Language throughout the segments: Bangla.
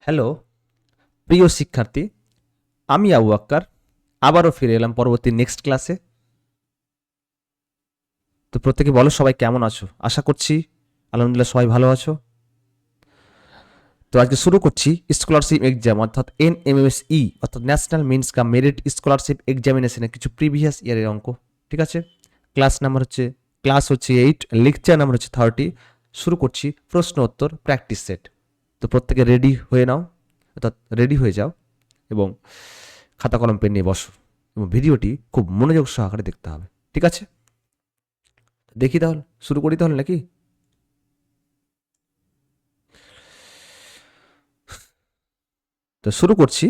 হ্যালো প্রিয় শিক্ষার্থী, আমি আবু আক্কার আবারও ফিরে এলাম পরবর্তী নেক্সট ক্লাসে। তো প্রত্যেকে বলো সবাই কেমন আছো? আশা করছি আলহামদুলিল্লাহ সবাই ভালো আছো। তো আজকে শুরু করছি স্কলারশিপ এক্সাম অর্থাৎ NMSE অর্থাৎ national means cum merit scholarship এক্সামিনেশনের কিছু প্রিভিয়াস ইয়ারের অঙ্ক। ঠিক আছে, ক্লাস হচ্ছে 8, লেকচার নাম্বার হচ্ছে 30। শুরু করছি প্রশ্ন উত্তর প্র্যাকটিস সেট। তো প্রত্যেকে রেডি হয়ে নাও, অর্থাৎ রেডি হয়ে যাও এবং খাতা কলম পেন নিয়ে বসো এবং ভিডিওটি খুব মনোযোগ সহকারে দেখতে হবে। ঠিক আছে, দেখি তাহলে শুরু করি তাহলে নাকি? তো শুরু করছি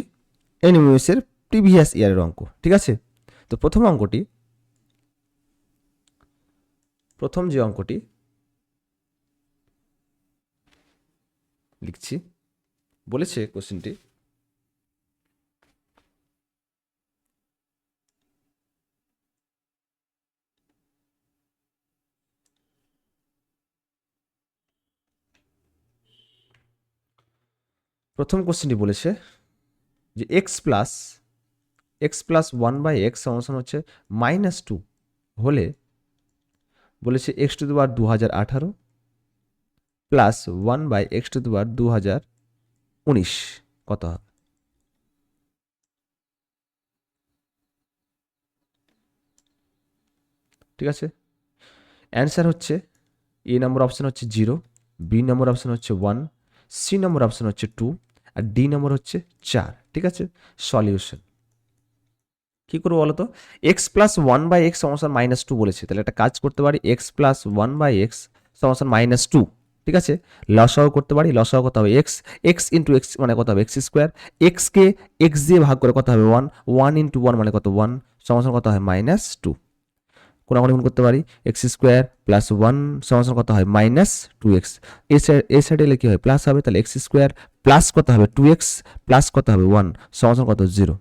এনিমেসের প্রিভিয়াস ইয়ারের অঙ্ক। ঠিক আছে, তো প্রথম যে অঙ্কটি লিখছি, বলেছে কোশ্চেনটি বলেছে যে এক্স প্লাস 1/x সমান হচ্ছে -2 হলে বলেছে x to the power 2018 plus 1/x to the power 2019 কত হবে? ঠিক আছে, অ্যান্সার হচ্ছে এ নম্বর অপশন হচ্ছে 0, বি নম্বর অপশন হচ্ছে 1, সি নম্বর অপশন হচ্ছে 2 আর ডি নম্বর হচ্ছে 4। ঠিক আছে, সলিউশন কি করবো বলো তো? এক্স প্লাস 1/x সমান -2 বলেছে, তাহলে একটা কাজ করতে পারি, এক্স প্লাস 1/x সমান -2। ঠিক আছে, লসাও করতে পারি, লসাও কত হবে এক্স, এক্স ইন্টু এক্স মানে কত হবে এক্স স্কোয়ার, এক্সকে এক্স দিয়ে ভাগ করে কত হবে 1, 1 ইন্টু 1 মানে কত 1 সমান কত হয় -2। কোনাকুনি গুণ করতে পারি, এক্স স্কোয়ার প্লাস 1 সমান কত হয় -2x। এই সাইডে এলে কি হয় প্লাস হবে, তাহলে এক্স স্কোয়ার প্লাস কত হবে 2x প্লাস কত হবে 1 সমান কত 0।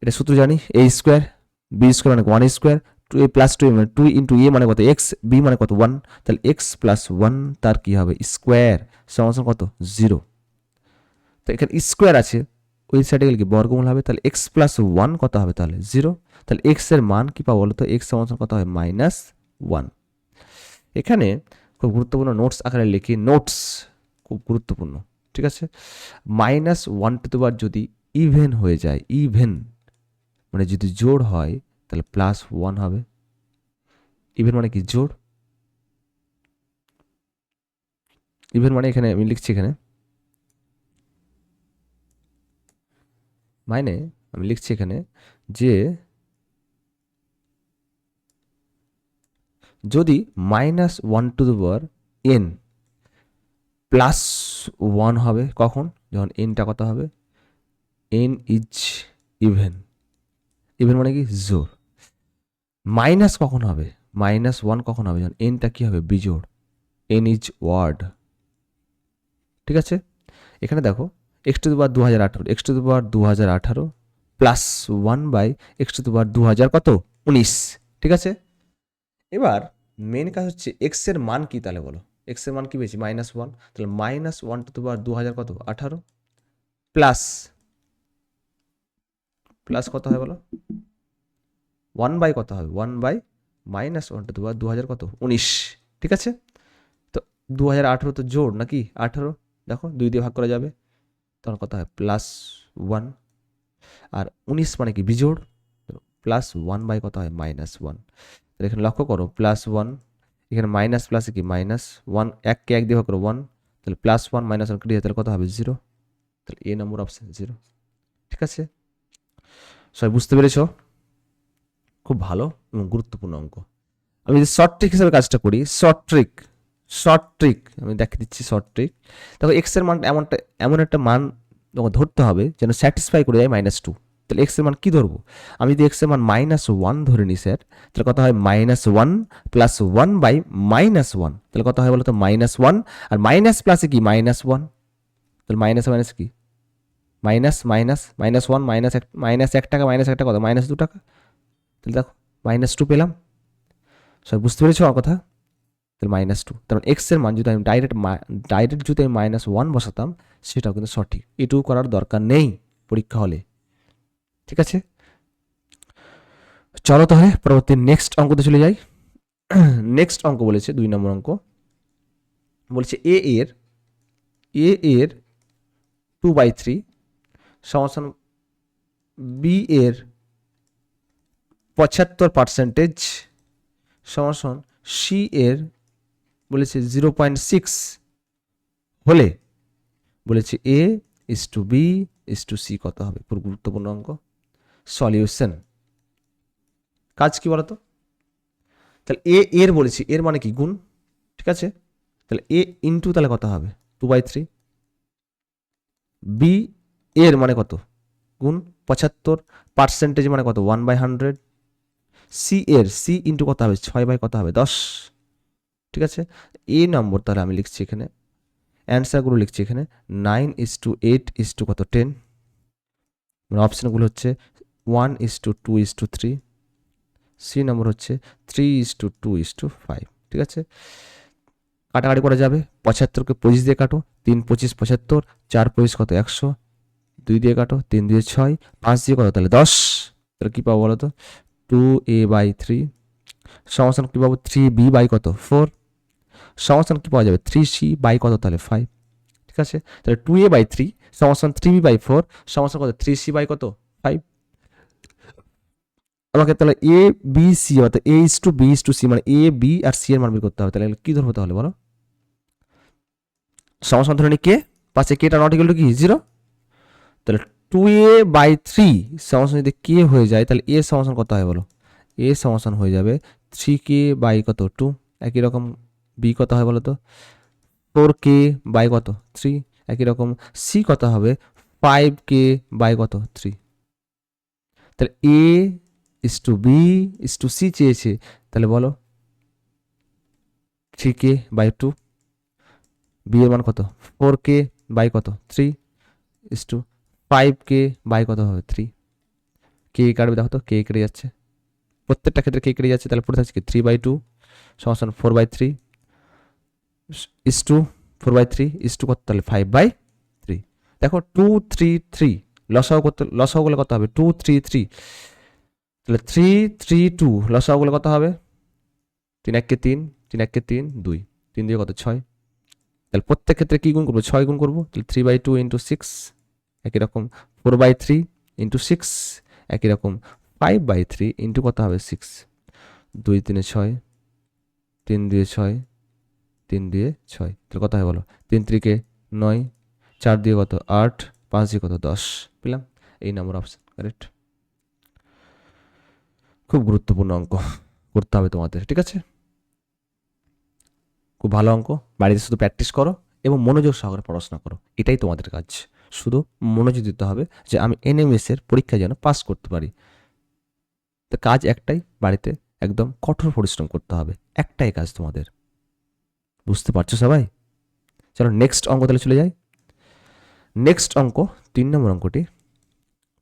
এটা সূত্র জানি, এ স্কোয়ার বি স্কোয়ার মানে 1 স্কোয়ার, 2a প্লাস 2 মানে 2 ইন্টু এ মানে কত এক্স, বি মানে কত 1, তাহলে এক্স প্লাস 1 তার কি হবে স্কোয়ার সমান কত 0। তো এখানে স্কোয়ার আছে, ওই সাইডে গেলে কি বর্গমূল হবে, তাহলে এক্স প্লাস 1 কত হবে তাহলে 0। তাহলে এক্স এর মান কি পাবো বলো তো, এক্স সমান কত হয় -1। এখানে খুব গুরুত্বপূর্ণ নোটস আকারে লিখি, নোটস খুব গুরুত্বপূর্ণ। ঠিক আছে, -1 টু দি পাওয়ার যদি ইভেন হয়ে যায়, ইভেন মানে যদি জোড় হয় তাহলে +1 হবে। ইভেন মানে কি জোড়, ইভেন মানে এখানে আমি লিখছি, এখানে মানে আমি লিখছি এখানে যে যদি -1 টু দি পাওয়ার n +1 হবে, কখন? যখন nটা কত হবে, n ইজ ইভেন, ইভেন মানে কি জোড়। মাইনাস কখন হবে, -1 কখন হবে, যখন nটা কি হবে বিজোড়, n ইজ ওয়ার্ড। ঠিক আছে, এখানে দেখো x to the power 2018, x to the power 2018 plus 1/x to the power 2000 কত 19। ঠিক আছে, এবার মেন কাজ হচ্ছে এক্স এর মান কি, তাহলে বলো এক্স এর মান কি পেয়েছি -1, তাহলে -1 টু দি পাওয়ার 2000 কত 18 প্লাস প্লাস কত হয় বলো 1 বাই কত হবে 1/-1 টু দি পাওয়ার 2000 কত 19। ঠিক আছে, তো 2018 তো জোড় নাকি 18, দেখো 2 দিয়ে ভাগ করা যাবে, তখন কত হয় +1, আর 19 মানে কি বিজোড়, +1 কত হয় -1। তাহলে এখানে লক্ষ্য করো +1, এখানে মাইনাস প্লাসে কি -1, 1কে 1 দিয়ে ভাগ করো 1, তাহলে +1 -1 কেটে যায়, তাহলে কত হবে 0। তাহলে এ নম্বর অপশন 0। ঠিক আছে, সবাই বুঝতে পেরেছ? খুব ভালো এবং গুরুত্বপূর্ণ অঙ্ক। আমি যদি শর্ট ট্রিক হিসেবে কাজটা করি, শর্ট ট্রিক আমি দেখিয়ে দিচ্ছি। শর্ট ট্রিক দেখো, এক্স এর মান এমন একটা মান ধরতে হবে যেন স্যাটিসফাই করে যায় -2। তাহলে এক্স এর মান কি ধরবো, আমি যদি এক্স এর মান -1 ধরে নিই স্যার, তাহলে কত হয় -1 প্লাস 1/-1, তাহলে কত হয় বলো তো -1, আর মাইনাস প্লাসে কি -1, তাহলে মাইনাস মাইনাস কি মাইনাস মাইনাস -1 -1 টাকা, -1 টাকা কত -2 টাকা, তাহলে দেখো -2 পেলাম। সবাই বুঝতে পেরেছো আমার কথা? তাহলে তাহলে -2, তার মানে এক্স এর মান যদি আমি ডাইরেক্ট যদি আমি -1 বসাতাম সেটাও কিন্তু সঠিক। এটুকু করার দরকার নেই পরীক্ষা হলে, ঠিক আছে। চলো তাহলে পরবর্তী নেক্সট অঙ্কতে চলে যাই। নেক্সট অঙ্ক বলেছে 2 নম্বর অঙ্ক, বলছে এ এর 2/3 সমান বি এর 75% সমান সি এর বলেছে 0.6 হলে বলেছে A is to B is to C কত হবে। খুব গুরুত্বপূর্ণ অঙ্ক। সলিউশন, কাজ কি বলতো, তাহলে এর বলেছি, এর মানে কি গুণ, ঠিক আছে। তাহলে এ ইন্টু তাহলে কত হবে 2/3, বি এর মানে কত গুণ 75% মানে কত 1/100, সি এর সি ইন্টু কত হবে 6 কত হবে 10, ঠিক আছে। এ নম্বর তাহলে আমি লিখছি এখানে, অ্যান্সারগুলো লিখছি এখানে 9:8 কত 10, অপশানগুলো হচ্ছে 1:2:3, সি নম্বর হচ্ছে 3:2:5, ঠিক আছে। কাটাকাটি করা যাবে, 75কে 25 দিয়ে কাটো, 3 25 75, 4 25 কত 100, 2 দিয়ে কাটো, 3 দিয়ে 6, 5 দিয়ে কত তাহলে 10, তাহলে কী পাবো বলো তো 2a/3 সমান কী পাবো 3b/ কত 4 সমান কী পাওয়া যাবে 3c/ কত তাহলে 5, ঠিক আছে। তাহলে 2a/3 সমান 3b/4 সমান কত 3c/ কত 5। আমাকে তাহলে এ বি সি অর্থাৎ A is to B is to C মানে এ বি আর সি এর মান বের করতে হবে। তাহলে কি ধরবো তাহলে বলো, সমান ধরে নি কে, পাশে কেটা নট ইকুয়াল টু কি 0, তাহলে 2a/3 সমান যদি কে হয়ে যায় তাহলে এ সমান কত হয় বলো, এ সমান হয়ে যাবে 3k/ কত 2, একই রকম বি কত হয় বলো তো 4k/ কত 3, একই রকম সি কত হবে 5k/ কত 3। তাহলে A is to B is to C চেয়েছে, তাহলে বলো 3k/2, বি এর মান কত 4k/ কত 3 ইস টু 5k/ কত হবে 3, কে কাটবে দেখো তো কে কেটে যাচ্ছে, প্রত্যেকটা ক্ষেত্রে কে কেটে যাচ্ছে, তাহলে পড়ে থাকছে কি 3/2 সমান 4/3 ইস টু 4/3 ইস টু কত তাহলে 5/3। দেখো 2 3 3 লসাও গুলো কত হবে 2 3 3, তাহলে 3 3 2 লসাও গুলো কত হবে 3 1 কে 3 3 1 কে 3 2 3 দিয়ে কত 6, তাহলে প্রত্যেক ক্ষেত্রে কি গুণ করবো 6 গুণ করবো, তাহলে 3/2 ইন্টু 6, একই রকম 4/3 ইন্টু 6, একই রকম 5/3 ইন্টু কত হবে 6, 2 3 6, 3 দিয়ে 6, 3 দিয়ে 6, তাহলে কত হয় বলো 3 3 9, 4 দিয়ে কত 8, 5 দিয়ে কত 10, পেলাম। এই নম্বর অপশন কারেক্ট। খুব গুরুত্বপূর্ণ অঙ্ক করতে হবে তোমাদের, ঠিক আছে। খুব ভালো অঙ্ক, বাড়িতে শুধু প্র্যাকটিস করো এবং মনোযোগ সহকারে পড়াশোনা করো, এটাই তোমাদের কাজ। শুধু মনোযোগ দিতে হবে যে আমি এনএমএস এর পরীক্ষা যেন পাস করতে পারি। তো কাজ একটাই, বাড়িতে একদম কঠোর পরিশ্রম করতে হবে, একটাই কাজ তোমাদের, বুঝতে পারছো সবাই। চলো নেক্সট অঙ্ক তাহলে চলে যাই। নেক্সট অঙ্ক 3 নম্বর অঙ্কটি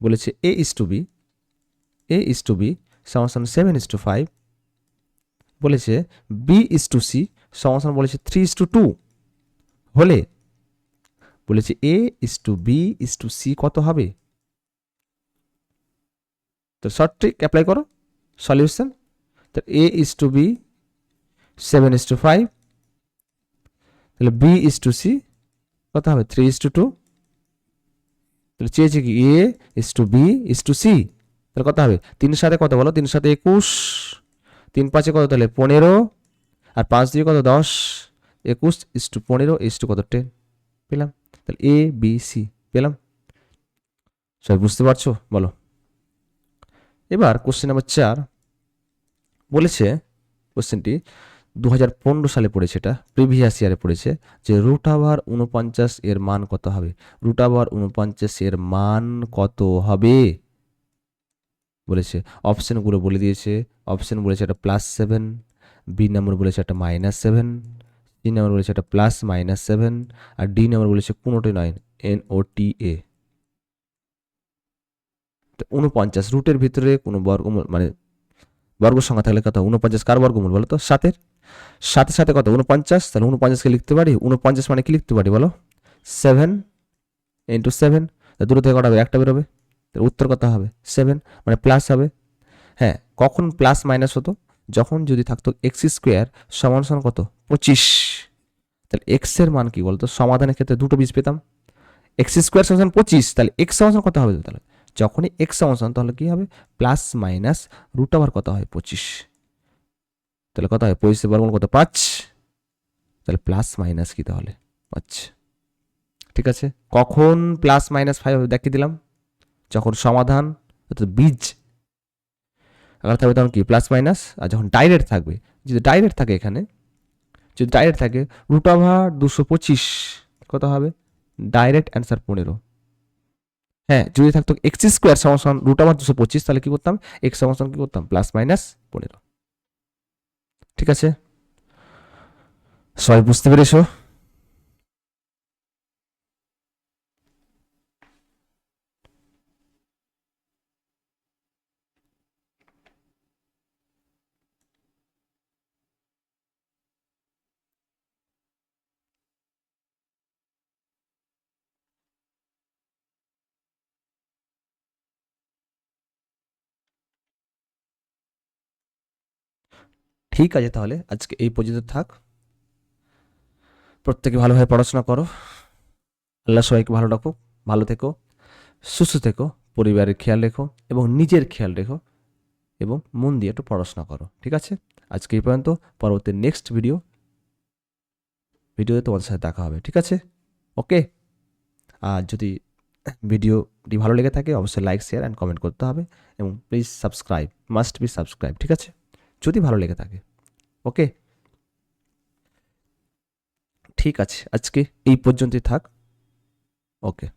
বলেছে এ ইস টু বি সমান 7:5 বলেছে বি ইস টু সি সমান বলেছে 3:2 হলে বলেছে A is to B is to C কত হবে। তো শর্ট ট্রিক অ্যাপ্লাই করো, সলিউশন। তো এ ইস টু বি 7:5, তাহলে বি ইস টু সি কত হবে 3:2, তাহলে চেয়েছে কি A is to B is to C, তাহলে কত হবে 3 সাথে কত বলো 3 সাথে 21, 3 5 কত তাহলে 15, আর 5 দিয়ে কত 10, 21 ইস টু 15 ইস টু কত 10, পেলাম। তাহলে এ বি সি পেলাম, সবাই বুঝতে পারছো বলো। এবার কোশ্চেন নাম্বার 4 বলেছে, কোশ্চেনটি 2015 সালে পড়েছে, এটা প্রিভিয়াস ইয়ারে পড়েছে, যে √49 এর মান কত হবে। √49 এর মান কত হবে বলেছে, অপশনগুলো বলে দিয়েছে। অপশন বলেছে একটা +7, বি নম্বর বলেছে একটা -7, সি নম্বর বলেছে একটা +-7, আর ডি নম্বর বলেছে কোনোটাই নয়, NOTA। 49 রুটের ভিতরে কোনো বর্গমূল মানে বর্গ সংখ্যা থাকলে কত 49 কার বর্গমূল বলো তো 7-এর, সাথে সাথে কত 49, তাহলে 49কে লিখতে পারি, 49 মানে কি লিখতে পারি বলো, 7 ইন্টু 7, দুটো থেকে কটা হবে, একটা বেরোবে, তাহলে উত্তর কত হবে 7, মানে প্লাস হবে। হ্যাঁ, কখন প্লাস মাইনাস হতো, যখন যদি থাকতো এক্স স্কোয়ার সমান সমান কত 25, তাহলে এক্স এর মান কি বলতো, সমাধানের ক্ষেত্রে দুটো বীজ পেতাম, এক্স স্কোয়ার সমান 25, তাহলে এক্স সমান কত হবে, তাহলে যখনই এক্স সমান তাহলে কি হবে প্লাস মাইনাস রুট আবার কত হয় 25, তাহলে কত হয় 25 বর্গমূল কত 5, তাহলে প্লাস মাইনাস কি তাহলে 5। ঠিক আছে, কখন প্লাস মাইনাস 5 হবে দেখিয়ে দিলাম, যখন সমাধান অর্থাৎ বীজ আবার থাকবে তখন কি প্লাস মাইনাস, আর যখন ডাইরেক্ট থাকবে, যদি ডাইরেক্ট থাকে এখানে, যদি ডাইরেক্ট থাকে রুট ওভার 225 কত হবে, ডাইরেক্ট অ্যান্সার 15। হ্যাঁ, যদি থাকতো এক্স স্কোয়ার সমান সমান রুট ওভার 225, তাহলে কি করতাম এক্স সমান সমান কি করতাম প্লাস মাইনাস 15। ঠিক আছে, সবাই বুঝতে পেরেছো? ঠিক আছে, তাহলে আজকে এই পর্যন্ত থাক, প্রত্যেকে ভালোভাবে পড়াশোনা করো, আল্লাহ সবাইকে ভালো রাখো, ভালো থেকো, সুস্থ থেকো, পরিবারের খেয়াল রেখো এবং নিজের খেয়াল রেখো এবং মন দিয়ে একটু পড়াশোনা করো। ঠিক আছে, আজকে এই পর্যন্ত, পরবর্তী নেক্সট ভিডিওতে তোমাদের সাথে দেখা হবে। ঠিক আছে, ওকে। আর যদি ভিডিওটি ভালো লেগে থাকে অবশ্যই লাইক শেয়ার অ্যান্ড কমেন্ট করতে হবে এবং please subscribe, must be subscribe. ঠিক আছে, যদি ভালো লেগে থাকে, ওকে। ঠিক আছে, আজকে এই পর্যন্তই থাক, ওকে।